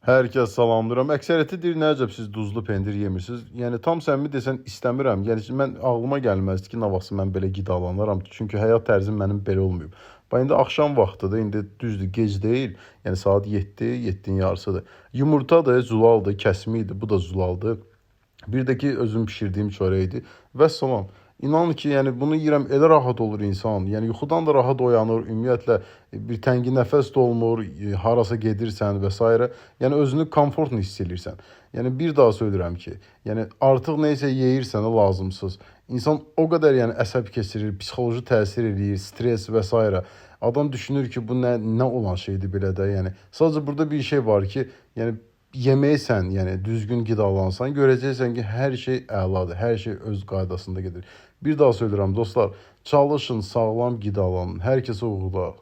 Hər kəs salamlayıram. Əksəriyyəti deyir, nə əcəb siz duzlu pendir yemirsiniz. Yəni tam səmimi desən istəmirəm. Yəni ki, mən ağlıma gəlməzdi ki, nə vaxtsa mən belə qidalanaram. Çünki həyat tərzim mənim belə olmayıb. Bax indi axşam vaxtıdır, indi düzdür, gec deyil. Yəni saat 7, 7-nin yarısıdır. Yumurtadır, zulaldır, kəsmi idi, bu da zulaldır. Bir də ki, özüm bişirdiyim çörəkdir. Vəssalam. İnan ki, yəni bunu yeyirəm, elə rahat olur insan. Yəni yuxudan da rahat oyanır, ümumiyyətlə bir təngi nəfəs də olmur, harasa gedirsən və s. Yəni özünü komfortlu hiss edirsən. Yəni bir daha söylürəm ki, yəni artıq nə isə yeyirsən lazımsız. İnsan o qədər yəni əsəb keçirir, psixoloji təsir eləyir, stres və s. Adam düşünür ki, bu nə olan şeydir belə də. Yəni sadəcə burada bir şey var ki, yəni yeməksən, yəni düzgün qidalansan, görəcəksən ki, hər şey əladır, hər şey öz qaydasında gedir. Bir daha söylürəm dostlar, çalışın, sağlam qidalanın. Hər kəsə uğurlar.